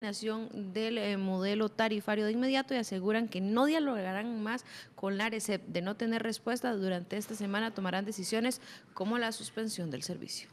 Del modelo tarifario de inmediato y aseguran que no dialogarán más con la ARECEP. De no tener respuesta durante esta semana tomarán decisiones como la suspensión del servicio.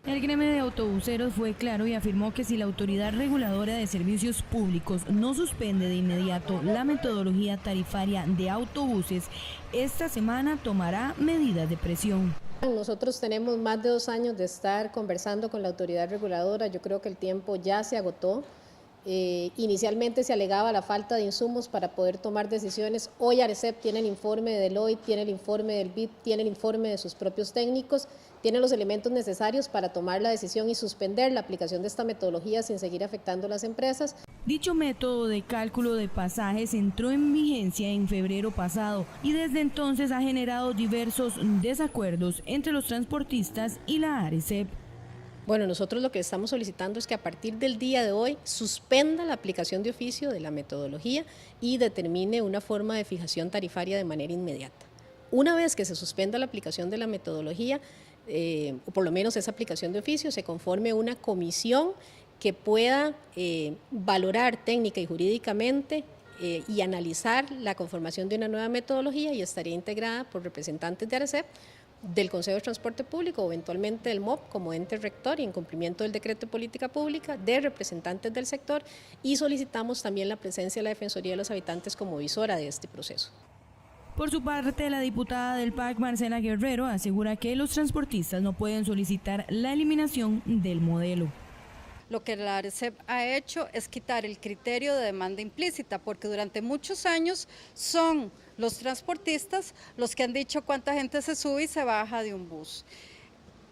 El gremio de autobuseros fue claro y afirmó que si la Autoridad Reguladora de Servicios Públicos no suspende de inmediato la metodología tarifaria de autobuses, esta semana tomará medidas de presión. Nosotros tenemos más de 2 años de estar conversando con la autoridad reguladora. Yo creo que el tiempo ya se agotó. Inicialmente se alegaba la falta de insumos para poder tomar decisiones. Hoy ARECEP tiene el informe de Deloitte, tiene el informe del BID, tiene el informe de sus propios técnicos, tiene los elementos necesarios para tomar la decisión y suspender la aplicación de esta metodología sin seguir afectando a las empresas. Dicho método de cálculo de pasajes entró en vigencia en febrero pasado y desde entonces ha generado diversos desacuerdos entre los transportistas y la ARECEP. Bueno, nosotros lo que estamos solicitando es que a partir del día de hoy suspenda la aplicación de oficio de la metodología y determine una forma de fijación tarifaria de manera inmediata. Una vez que se suspenda la aplicación de la metodología, o por lo menos esa aplicación de oficio, se conforme una comisión que pueda valorar técnica y jurídicamente y analizar la conformación de una nueva metodología y estaría integrada por representantes de ARECEP, del Consejo de Transporte Público o eventualmente del MOP como ente rector y en cumplimiento del decreto de política pública, de representantes del sector, y solicitamos también la presencia de la Defensoría de los Habitantes como visora de este proceso. Por su parte, la diputada del PAC, Marcela Guerrero, asegura que los transportistas no pueden solicitar la eliminación del modelo. Lo que la ARECEP ha hecho es quitar el criterio de demanda implícita, porque durante muchos años son los transportistas los que han dicho cuánta gente se sube y se baja de un bus.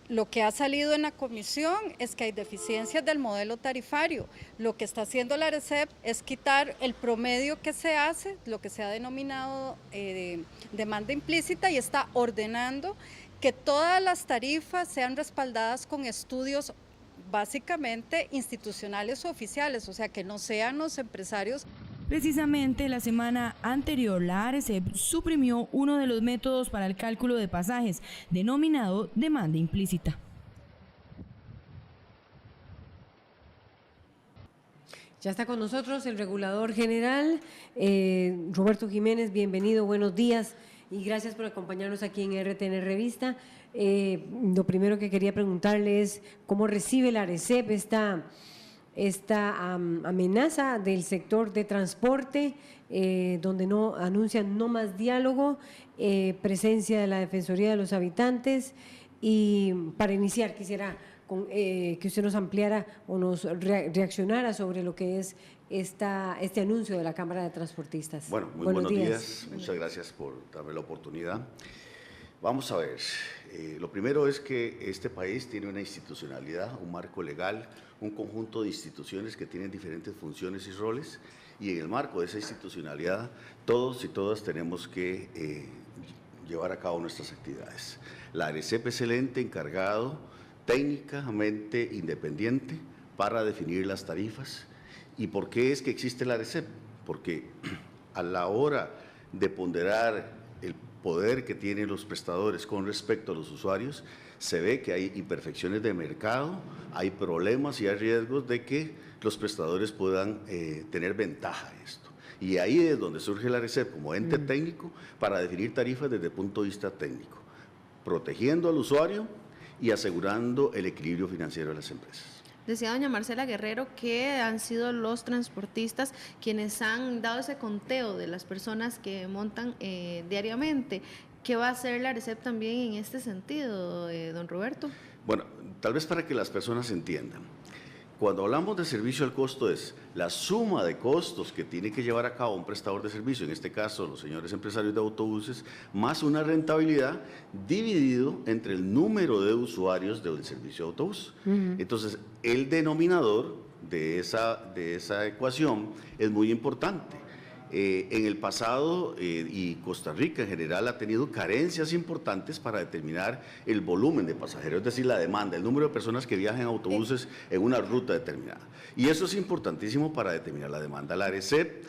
Lo que ha salido en la comisión es que hay deficiencias del modelo tarifario. Lo que está haciendo la ARECEP es quitar el promedio que se hace, lo que se ha denominado demanda implícita, y está ordenando que todas las tarifas sean respaldadas con estudios básicamente institucionales o oficiales, o sea, que no sean los empresarios. Precisamente la semana anterior, la ARECEP suprimió uno de los métodos para el cálculo de pasajes, denominado demanda implícita. Ya está con nosotros el regulador general, Roberto Jiménez. Bienvenido, buenos días y gracias por acompañarnos aquí en RTN Revista. Lo primero que quería preguntarle es cómo recibe la ARECEP esta amenaza del sector de transporte, donde no anuncian no más diálogo, presencia de la Defensoría de los Habitantes. Y para iniciar quisiera que usted nos ampliara o nos reaccionara sobre lo que es este anuncio de la Cámara de Transportistas. Bueno, muy buenos días. Muchas gracias por darme la oportunidad. Vamos a ver, lo primero es que este país tiene una institucionalidad, un marco legal, un conjunto de instituciones que tienen diferentes funciones y roles, y en el marco de esa institucionalidad todos y todas tenemos que llevar a cabo nuestras actividades. La ARECEP es el ente encargado técnicamente independiente para definir las tarifas. ¿Y por qué es que existe la ARECEP? Porque a la hora de ponderar el poder que tienen los prestadores con respecto a los usuarios, se ve que hay imperfecciones de mercado, hay problemas y hay riesgos de que los prestadores puedan tener ventaja en esto. Y ahí es donde surge la ARECEP como ente técnico para definir tarifas desde el punto de vista técnico, protegiendo al usuario y asegurando el equilibrio financiero de las empresas. Decía doña Marcela Guerrero que han sido los transportistas quienes han dado ese conteo de las personas que montan diariamente. ¿Qué va a hacer la ARECEP también en este sentido, don Roberto? Bueno, tal vez para que las personas entiendan. Cuando hablamos de servicio al costo es la suma de costos que tiene que llevar a cabo un prestador de servicio, en este caso los señores empresarios de autobuses, más una rentabilidad dividido entre el número de usuarios del servicio de autobús. Entonces, el denominador de esa ecuación es muy importante. En el pasado, y Costa Rica en general ha tenido carencias importantes para determinar el volumen de pasajeros, es decir, la demanda, el número de personas que viajan en autobuses en una ruta determinada. Y eso es importantísimo para determinar la demanda. La ARECEP,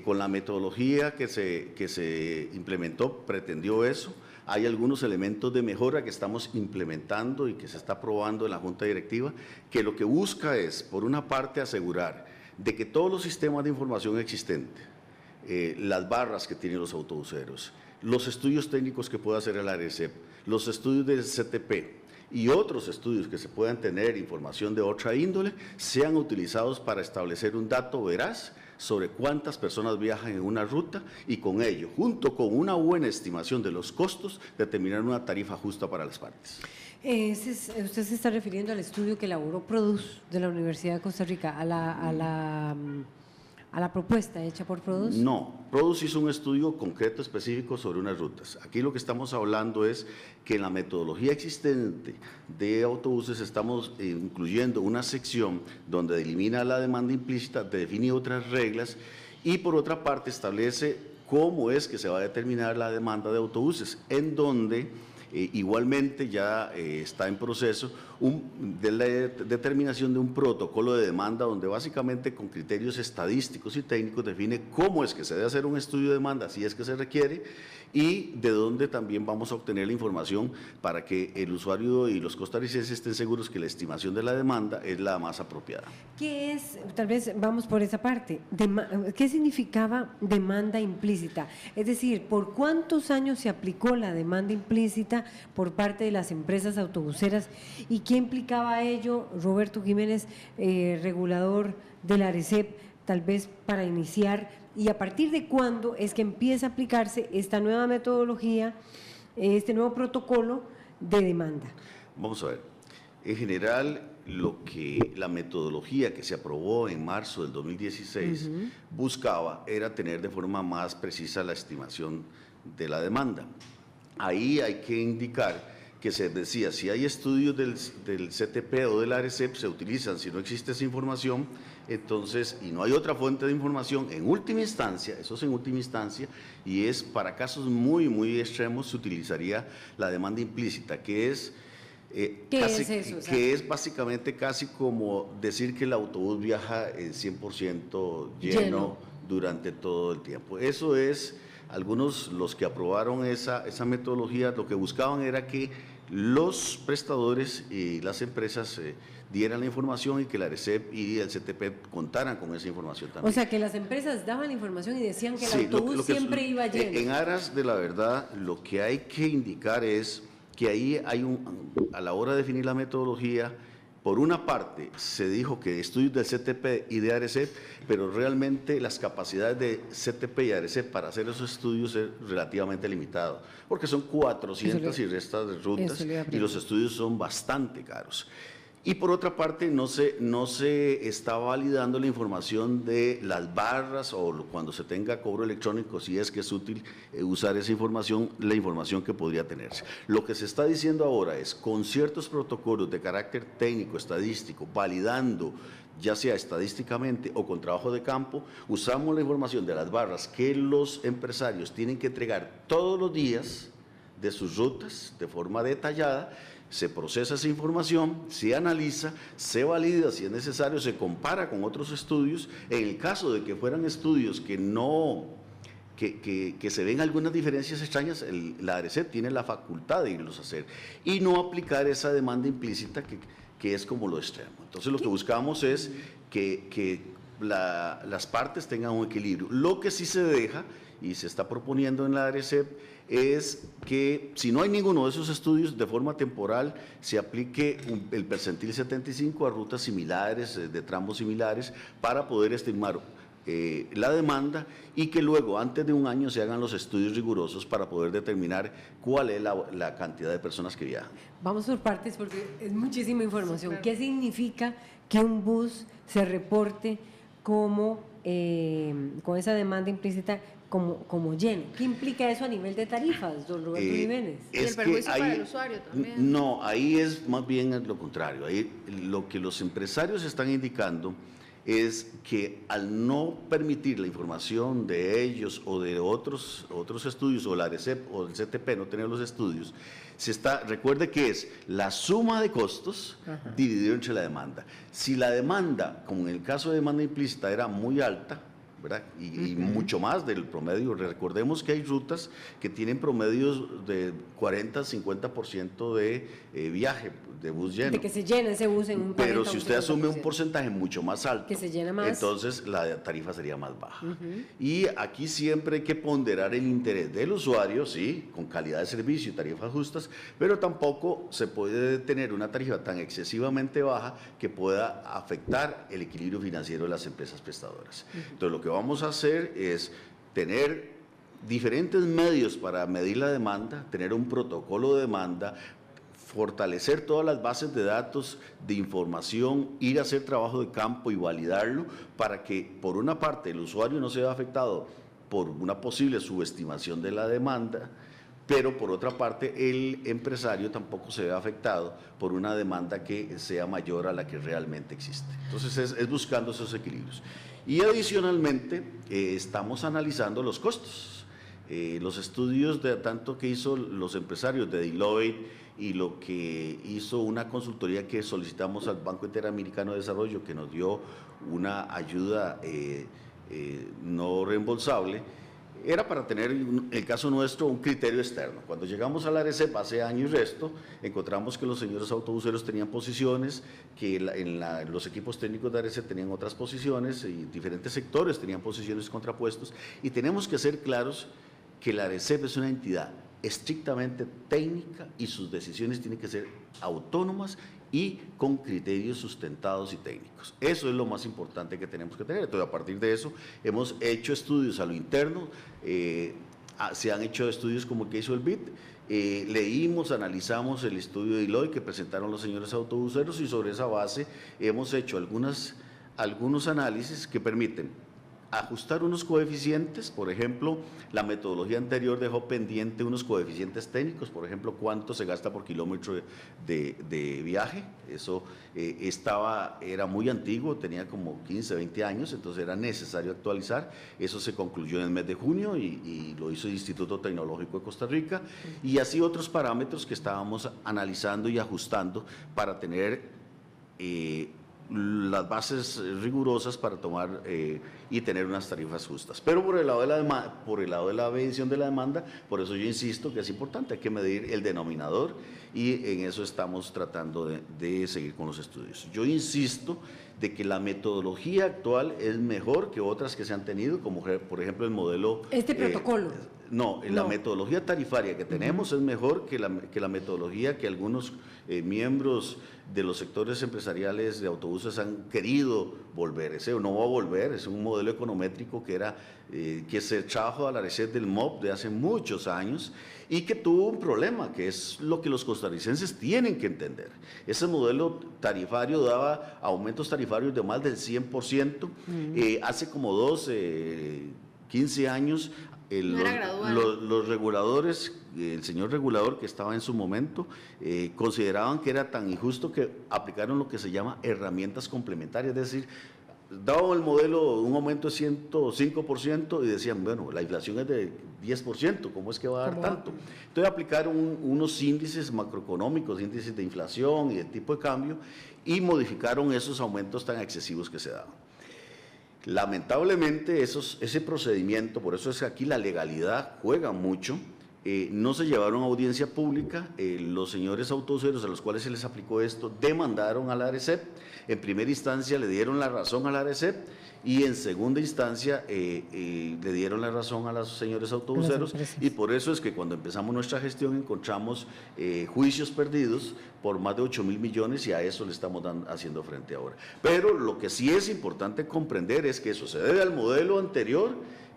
con la metodología que se implementó, pretendió eso, hay algunos elementos de mejora que estamos implementando y que se está aprobando en la Junta Directiva, que lo que busca es, por una parte, asegurar de que todos los sistemas de información existentes, las barras que tienen los autobuseros, los estudios técnicos que pueda hacer el ARECEP, los estudios del CTP y otros estudios que se puedan tener, información de otra índole, sean utilizados para establecer un dato veraz sobre cuántas personas viajan en una ruta y con ello, junto con una buena estimación de los costos, determinar una tarifa justa para las partes. Usted se está refiriendo al estudio que elaboró Produce de la Universidad de Costa Rica, a la propuesta hecha por Produce. No, Produce hizo un estudio concreto específico sobre unas rutas. Aquí lo que estamos hablando es que en la metodología existente de autobuses estamos incluyendo una sección donde elimina la demanda implícita, define otras reglas y por otra parte establece cómo es que se va a determinar la demanda de autobuses, en donde igualmente ya está en proceso de la determinación de un protocolo de demanda donde básicamente con criterios estadísticos y técnicos define cómo es que se debe hacer un estudio de demanda si es que se requiere y de dónde también vamos a obtener la información para que el usuario y los costarricenses estén seguros que la estimación de la demanda es la más apropiada. ¿Qué es, tal vez vamos por esa parte, qué significaba demanda implícita? Es decir, ¿por cuántos años se aplicó la demanda implícita por parte de las empresas autobuseras y qué implicaba ello, Roberto Jiménez, regulador del ARECEP, tal vez para iniciar, y a partir de cuándo es que empieza a aplicarse esta nueva metodología, este nuevo protocolo de demanda? Vamos a ver, en general la metodología que se aprobó en marzo del 2016 buscaba era tener de forma más precisa la estimación de la demanda. Ahí hay que indicar que se decía, si hay estudios del CTP o del ARECEP, se utilizan, si no existe esa información, entonces, y no hay otra fuente de información, en última instancia, eso es en última instancia, y es para casos muy, muy extremos, se utilizaría la demanda implícita, que es… ¿Qué es básicamente casi como decir que el autobús viaja 100% lleno durante todo el tiempo. Eso es… Algunos, los que aprobaron esa metodología, lo que buscaban era que los prestadores y las empresas dieran la información y que la ARECEP y el CTP contaran con esa información también. O sea, que las empresas daban la información y decían que el autobús siempre iba lleno. En aras de la verdad, lo que hay que indicar es que ahí hay a la hora de definir la metodología, por una parte, se dijo que estudios del CTP y de ARECEP, pero realmente las capacidades de CTP y ARECEP para hacer esos estudios es relativamente limitado, porque son 400 y restas de rutas y los estudios son bastante caros. Y por otra parte, no se está validando la información de las barras o cuando se tenga cobro electrónico, si es que es útil usar esa información, la información que podría tenerse. Lo que se está diciendo ahora es, con ciertos protocolos de carácter técnico, estadístico, validando, ya sea estadísticamente o con trabajo de campo, usamos la información de las barras que los empresarios tienen que entregar todos los días de sus rutas de forma detallada. Se procesa esa información, se analiza, se valida si es necesario, se compara con otros estudios. En el caso de que fueran estudios que se ven algunas diferencias extrañas, la ARECEP tiene la facultad de irlos a hacer y no aplicar esa demanda implícita que es como lo extremo. Entonces lo que buscamos es que las partes tengan un equilibrio. Lo que sí se deja y se está proponiendo en la ARECEP es que si no hay ninguno de esos estudios, de forma temporal se aplique el percentil 75 a rutas similares, de tramos similares, para poder estimar la demanda y que luego, antes de un año, se hagan los estudios rigurosos para poder determinar cuál es la cantidad de personas que viajan. Vamos por partes porque es muchísima información. ¿Qué significa que un bus se reporte como con esa demanda implícita como lleno? ¿Qué implica eso a nivel de tarifas, don Roberto Jiménez? Y el perjuicio para el usuario también. No, ahí es más bien lo contrario. Ahí lo que los empresarios están indicando es que al no permitir la información de ellos o de otros estudios, o la ARECEP o el CTP no tener los estudios, recuerde que es la suma de costos dividido entre la demanda. Si la demanda, como en el caso de demanda implícita, era muy alta, ¿verdad? Y mucho más del promedio. Recordemos que hay rutas que tienen promedios de 40, 50% de viaje de bus lleno. De que se llena ese bus en un 40, Pero si usted asume un porcentaje mucho más alto, que se llena más, entonces la tarifa sería más baja. Y aquí siempre hay que ponderar el interés del usuario, sí, con calidad de servicio y tarifas justas, pero tampoco se puede tener una tarifa tan excesivamente baja que pueda afectar el equilibrio financiero de las empresas prestadoras. Entonces, lo que vamos a hacer es tener diferentes medios para medir la demanda, tener un protocolo de demanda, fortalecer todas las bases de datos, de información, ir a hacer trabajo de campo y validarlo para que, por una parte, el usuario no se vea afectado por una posible subestimación de la demanda, pero por otra parte el empresario tampoco se ve afectado por una demanda que sea mayor a la que realmente existe. Entonces es buscando esos equilibrios. Y adicionalmente estamos analizando los costos. Los estudios de tanto que hizo los empresarios de Deloitte y lo que hizo una consultoría que solicitamos al Banco Interamericano de Desarrollo, que nos dio una ayuda no reembolsable, era para tener, en el caso nuestro, un criterio externo. Cuando llegamos a la ARECEP hace año y resto, encontramos que los señores autobuseros tenían posiciones, que los equipos técnicos de ARECEP tenían otras posiciones, y diferentes sectores tenían posiciones contrapuestos, y tenemos que ser claros que la ARECEP es una entidad estrictamente técnica y sus decisiones tienen que ser autónomas y con criterios sustentados y técnicos. Eso es lo más importante que tenemos que tener. Entonces, a partir de eso, hemos hecho estudios a lo interno, se han hecho estudios como el que hizo el BID, leímos, analizamos el estudio de Deloitte que presentaron los señores autobuseros y sobre esa base hemos hecho algunos análisis que permiten ajustar unos coeficientes. Por ejemplo, la metodología anterior dejó pendiente unos coeficientes técnicos, por ejemplo, cuánto se gasta por kilómetro de viaje. Eso era muy antiguo, tenía como 15, 20 años, entonces era necesario actualizar. Eso se concluyó en el mes de junio y lo hizo el Instituto Tecnológico de Costa Rica, y así otros parámetros que estábamos analizando y ajustando para tener las bases rigurosas para tomar y tener unas tarifas justas. Pero por el lado de la medición de la demanda, por eso yo insisto que es importante, hay que medir el denominador, y en eso estamos tratando de seguir con los estudios. Yo insisto de que la metodología actual es mejor que otras que se han tenido, como por ejemplo el modelo... protocolo. No, la metodología tarifaria que tenemos es mejor que la metodología que algunos miembros de los sectores empresariales de autobuses han querido volver. Ese no va a volver, es un modelo econométrico que se trajo a la ARECEP del MOP de hace muchos años y que tuvo un problema, que es lo que los costarricenses tienen que entender. Ese modelo tarifario daba aumentos tarifarios de más del 100%. Hace como 15 años, los reguladores, el señor regulador que estaba en su momento, consideraban que era tan injusto que aplicaron lo que se llama herramientas complementarias, es decir, daban el modelo un aumento de 105% y decían, bueno, la inflación es de 10%, ¿cómo es que va a dar tanto? Entonces aplicaron unos índices macroeconómicos, índices de inflación y de tipo de cambio, y modificaron esos aumentos tan excesivos que se daban. Lamentablemente ese procedimiento, por eso es que aquí la legalidad juega mucho, no se llevaron a audiencia pública. Los señores autobuseros a los cuales se les aplicó esto demandaron a la ARECEP. En primera instancia le dieron la razón a la ARECEP y en segunda instancia le dieron la razón a los señores autobuseros, y por eso es que cuando empezamos nuestra gestión encontramos juicios perdidos por más de 8.000 millones, y a eso le estamos haciendo frente ahora. Pero lo que sí es importante comprender es que eso se debe al modelo anterior,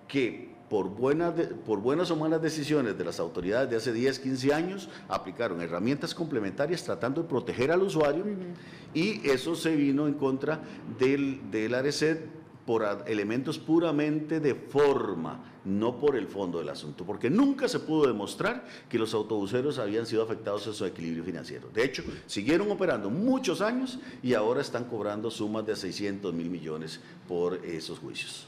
que por buenas o malas decisiones de las autoridades de hace 10, 15 años, aplicaron herramientas complementarias tratando de proteger al usuario, y eso se vino en contra del ARECEP por elementos puramente de forma, no por el fondo del asunto, porque nunca se pudo demostrar que los autobuseros habían sido afectados en su equilibrio financiero. De hecho, siguieron operando muchos años y ahora están cobrando sumas de 600.000 millones por esos juicios.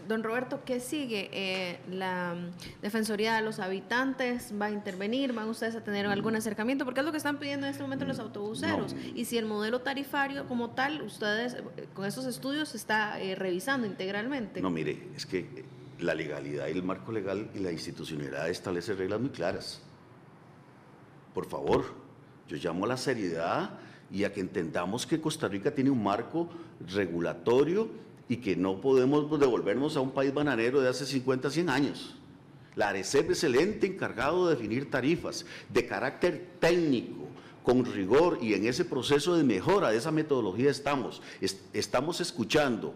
Don Roberto, ¿qué sigue? ¿La Defensoría de los Habitantes va a intervenir? ¿Van ustedes a tener algún acercamiento? Porque es lo que están pidiendo en este momento los autobuseros. No. Y si el modelo tarifario como tal, ustedes con esos estudios se está revisando integralmente. No, mire, es que la legalidad y el marco legal y la institucionalidad establece reglas muy claras. Por favor, yo llamo a la seriedad y a que entendamos que Costa Rica tiene un marco regulatorio y que no podemos devolvernos a un país bananero de hace 50, 100 años. La ARECEP es el ente encargado de definir tarifas de carácter técnico, con rigor, y en ese proceso de mejora de esa metodología estamos escuchando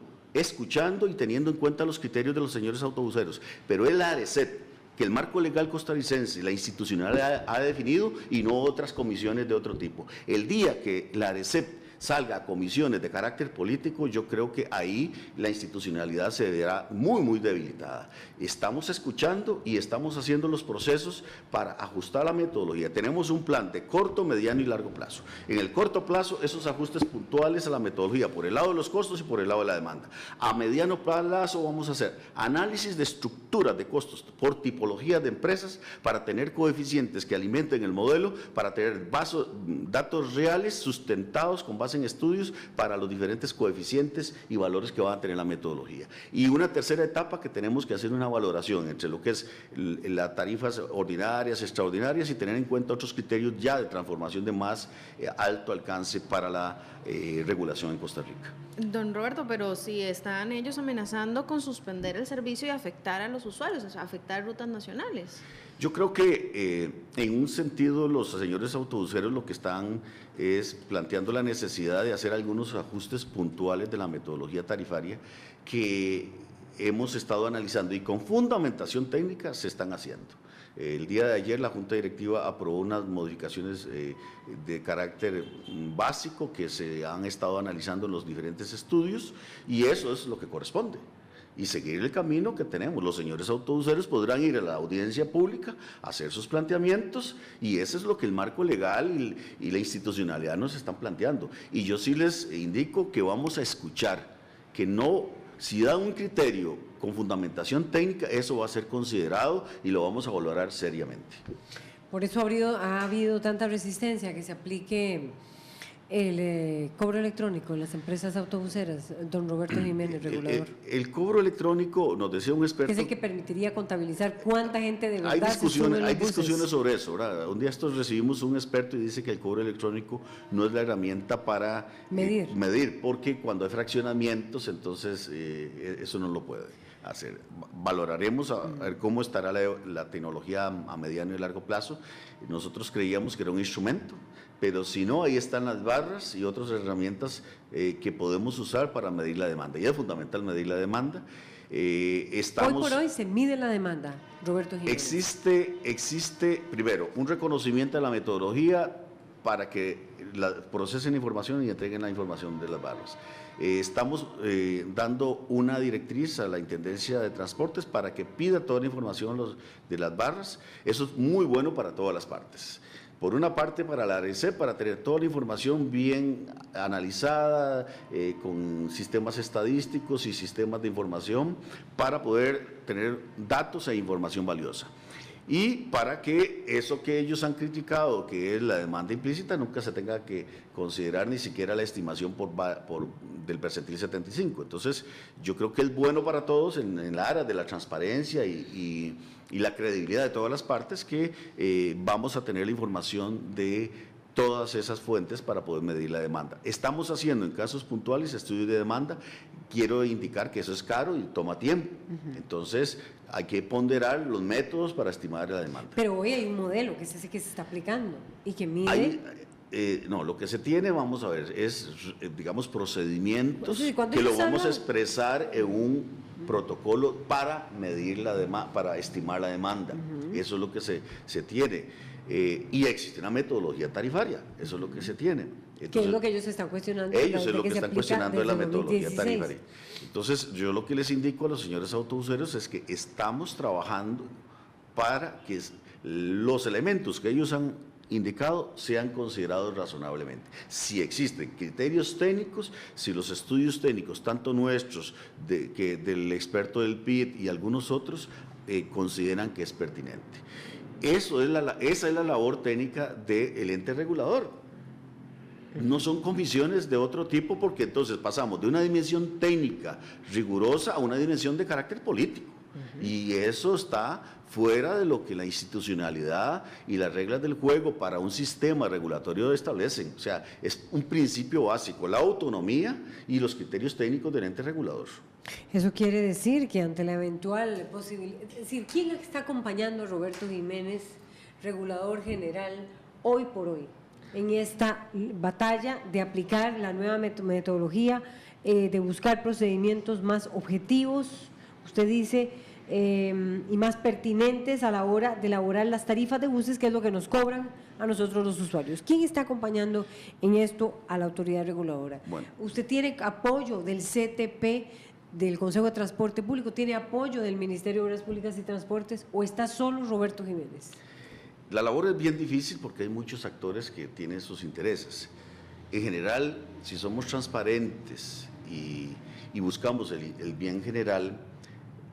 y teniendo en cuenta los criterios de los señores autobuseros, pero es la ARECEP que el marco legal costarricense y la institucionalidad ha definido y no otras comisiones de otro tipo. El día que la ARECEP salga a comisiones de carácter político, yo creo que ahí la institucionalidad se verá muy, muy debilitada. Estamos escuchando y estamos haciendo los procesos para ajustar la metodología. Tenemos un plan de corto, mediano y largo plazo. En el corto plazo, esos ajustes puntuales a la metodología por el lado de los costos y por el lado de la demanda. A mediano plazo vamos a hacer análisis de estructuras de costos por tipología de empresas para tener coeficientes que alimenten el modelo, para tener datos reales sustentados con base en estudios para los diferentes coeficientes y valores que van a tener la metodología. Y una tercera etapa que tenemos que hacer una valoración entre lo que es las tarifas ordinarias, extraordinarias y tener en cuenta otros criterios ya de transformación de más alto alcance para la regulación en Costa Rica. Don Roberto, pero si están ellos amenazando con suspender el servicio y afectar a los usuarios, o sea, afectar rutas nacionales. Yo creo que en un sentido los señores autobuseros lo que están es planteando la necesidad de hacer algunos ajustes puntuales de la metodología tarifaria que hemos estado analizando y con fundamentación técnica se están haciendo. El día de ayer la Junta Directiva aprobó unas modificaciones de carácter básico que se han estado analizando en los diferentes estudios y eso es lo que corresponde. Y seguir el camino que tenemos. Los señores autobuseros podrán ir a la audiencia pública, hacer sus planteamientos y eso es lo que el marco legal y la institucionalidad nos están planteando. Y yo sí les indico que vamos a escuchar, que no, si da un criterio con fundamentación técnica, eso va a ser considerado y lo vamos a valorar seriamente. Por eso ha habido tanta resistencia a que se aplique el cobro electrónico en las empresas autobuseras, don Roberto Jiménez, regulador. El cobro electrónico, nos decía un experto… Es el que permitiría contabilizar cuánta gente de verdad Hay discusiones buses. sobre eso, ¿verdad? Un día recibimos un experto y dice que el cobro electrónico no es la herramienta para medir, porque cuando hay fraccionamientos, entonces eso no lo puede hacer. Valoraremos a ver cómo estará la tecnología a mediano y largo plazo. Nosotros creíamos que era un instrumento, pero si no, ahí están las barras y otras herramientas que podemos usar para medir la demanda. Y es fundamental medir la demanda. Hoy por hoy se mide la demanda, Roberto Jiménez. Existe primero un reconocimiento de la metodología para que procesen información y entreguen la información de las barras. Estamos dando una directriz a la Intendencia de Transportes para que pida toda la información de las barras. Eso es muy bueno para todas las partes. Por una parte, para la ARECEP, para tener toda la información bien analizada, con sistemas estadísticos y sistemas de información, para poder tener datos e información valiosa. Y para que eso que ellos han criticado, que es la demanda implícita, nunca se tenga que considerar ni siquiera la estimación del percentil 75. Entonces, yo creo que es bueno para todos en la área de la transparencia y la credibilidad de todas las partes que vamos a tener la información de todas esas fuentes para poder medir la demanda. Estamos haciendo en casos puntuales estudios de demanda. Quiero indicar que eso es caro y toma tiempo. Entonces, hay que ponderar los métodos para estimar la demanda. Pero hoy hay un modelo que es ese que se está aplicando y que mide… no, lo que se tiene, vamos a ver, es, digamos, procedimientos que lo vamos a expresar en un protocolo para medir la demanda, para estimar la demanda. Eso es lo que se tiene. Y existe una metodología tarifaria, eso es lo que se tiene. Entonces, ¿qué es lo que ellos están cuestionando? Ellos es lo que están cuestionando de la metodología tarifaria. Entonces, yo lo que les indico a los señores autobuseros es que estamos trabajando para que los elementos que ellos han indicado sean considerados razonablemente. Si existen criterios técnicos, si los estudios técnicos, tanto nuestros, del experto del PIT y algunos otros, consideran que es pertinente. Esa es la labor técnica del ente regulador. No son comisiones de otro tipo, porque entonces pasamos de una dimensión técnica rigurosa a una dimensión de carácter político. Y eso está fuera de lo que la institucionalidad y las reglas del juego para un sistema regulatorio establecen. O sea, es un principio básico, la autonomía y los criterios técnicos del ente regulador. Eso quiere decir que ante la eventual posibilidad, es decir, ¿quién está acompañando a Roberto Jiménez, regulador general, hoy por hoy, en esta batalla de aplicar la nueva metodología, de buscar procedimientos más objetivos, usted dice, y más pertinentes a la hora de elaborar las tarifas de buses, que es lo que nos cobran a nosotros los usuarios? ¿Quién está acompañando en esto a la autoridad reguladora? Bueno. ¿Usted tiene apoyo del CTP, del Consejo de Transporte Público, tiene apoyo del Ministerio de Obras Públicas y Transportes, o está solo Roberto Jiménez? La labor es bien difícil porque hay muchos actores que tienen sus intereses. En general, si somos transparentes y buscamos el bien general,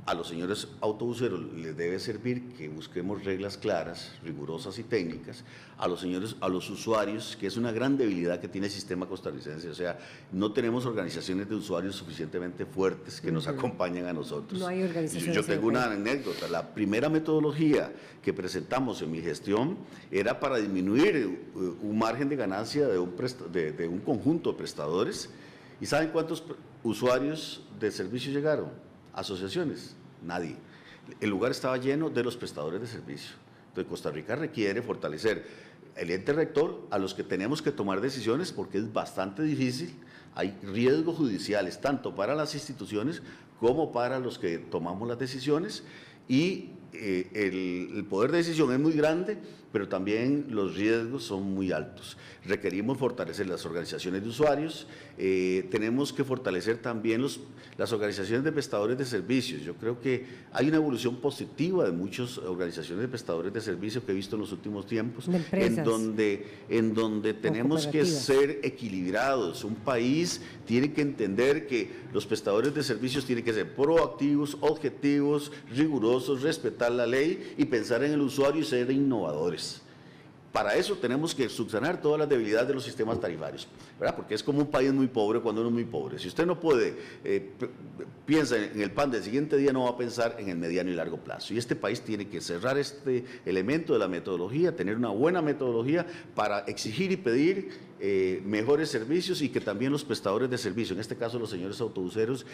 a los señores autobuseros les debe servir que busquemos reglas claras, rigurosas y técnicas. A los usuarios, que es una gran debilidad que tiene el sistema costarricense, o sea, no tenemos organizaciones de usuarios suficientemente fuertes que nos acompañen a nosotros. No hay organizaciones. Yo tengo una anécdota. La primera metodología que presentamos en mi gestión era para disminuir un margen de ganancia de un conjunto de prestadores. ¿Y saben cuántos usuarios de servicio llegaron? Asociaciones, nadie. El lugar estaba lleno de los prestadores de servicio. Entonces, Costa Rica requiere fortalecer el ente rector, a los que tenemos que tomar decisiones, porque es bastante difícil. Hay riesgos judiciales, tanto para las instituciones como para los que tomamos las decisiones, y el poder de decisión es muy grande, pero también los riesgos son muy altos. Requerimos fortalecer las organizaciones de usuarios, tenemos que fortalecer también las organizaciones de prestadores de servicios. Yo creo que hay una evolución positiva de muchas organizaciones de prestadores de servicios que he visto en los últimos tiempos, en donde tenemos que ser equilibrados. Un país tiene que entender que los prestadores de servicios tienen que ser proactivos, objetivos, rigurosos, respetar la ley y pensar en el usuario y ser innovadores. Para eso tenemos que subsanar todas las debilidades de los sistemas tarifarios, ¿verdad? Porque es como un país muy pobre cuando uno es muy pobre. Si usted no puede, piensa en el pan del siguiente día, no va a pensar en el mediano y largo plazo. Y este país tiene que cerrar este elemento de la metodología, tener una buena metodología para exigir y pedir mejores servicios, y que también los prestadores de servicio, en este caso los señores autobuseros,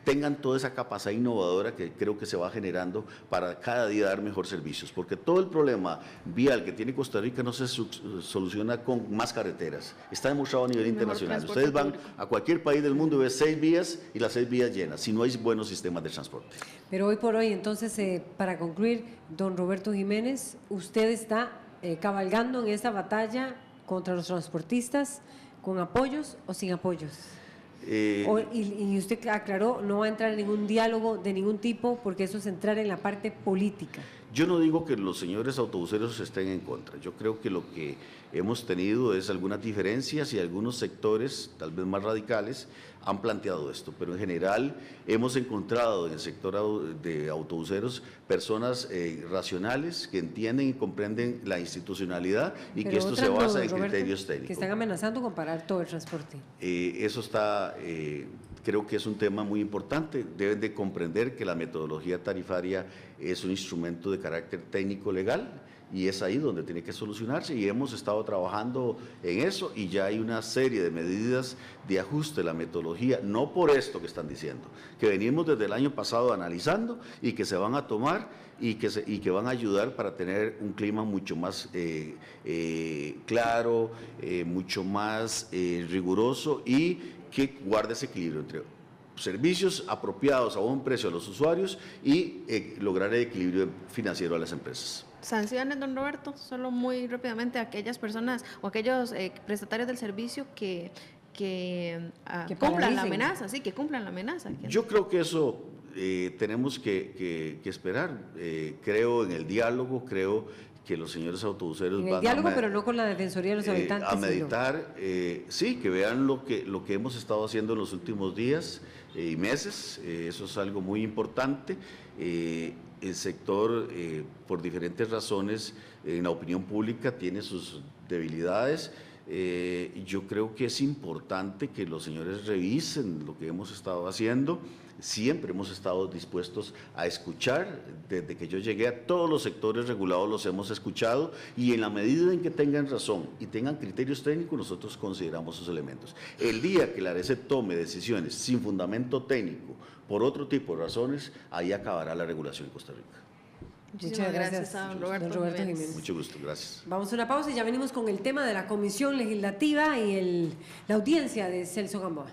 tengan toda esa capacidad innovadora que creo que se va generando para cada día dar mejor servicios, porque todo el problema vial que tiene Costa Rica no se soluciona con más carreteras. Está demostrado a nivel internacional. Ustedes van a cualquier país del mundo y ven 6 vías y las 6 vías llenas, si no hay buenos sistemas de transporte. Pero hoy por hoy, entonces, para concluir, don Roberto Jiménez, usted está cabalgando en esta batalla contra los transportistas, ¿con apoyos o sin apoyos? Y usted aclaró, no va a entrar en ningún diálogo de ningún tipo, porque eso es entrar en la parte política. Yo no digo que los señores autobuseros estén en contra. Yo creo que lo que hemos tenido es algunas diferencias, y algunos sectores, tal vez más radicales, han planteado esto, pero en general hemos encontrado en el sector de autobuseros personas racionales, que entienden y comprenden la institucionalidad, y pero que esto se basa en criterios técnicos. Que están amenazando con parar todo el transporte. Eso está, creo que es un tema muy importante. Deben de comprender que la metodología tarifaria es un instrumento de carácter técnico legal, y es ahí donde tiene que solucionarse, y hemos estado trabajando en eso, y ya hay una serie de medidas de ajuste de la metodología, no por esto que están diciendo, que venimos desde el año pasado analizando y que se van a tomar y que van a ayudar para tener un clima mucho más claro, mucho más riguroso, y que guarde ese equilibrio entre servicios apropiados a buen precio a los usuarios y lograr el equilibrio financiero a las empresas. Sanciones, don Roberto, solo muy rápidamente a aquellas personas o aquellos prestatarios del servicio que cumplan la amenaza, sí, que cumplan la amenaza. Yo creo que eso tenemos que esperar. Creo en el diálogo, creo que los señores autobuseros En el van diálogo, pero no con la Defensoría de los Habitantes. a meditar, sí, que vean lo que hemos estado haciendo en los últimos días y meses, eso es algo muy importante. El sector, por diferentes razones, en la opinión pública tiene sus debilidades. Yo creo que es importante que los señores revisen lo que hemos estado haciendo. Siempre hemos estado dispuestos a escuchar. Desde que yo llegué, a todos los sectores regulados los hemos escuchado, y en la medida en que tengan razón y tengan criterios técnicos, nosotros consideramos esos elementos. El día que la ARECEP tome decisiones sin fundamento técnico, por otro tipo de razones, ahí acabará la regulación en Costa Rica. Muchas gracias a don Roberto Jiménez. Mucho gusto, gracias. Vamos a una pausa y ya venimos con el tema de la Comisión Legislativa y la audiencia de Celso Gamboa.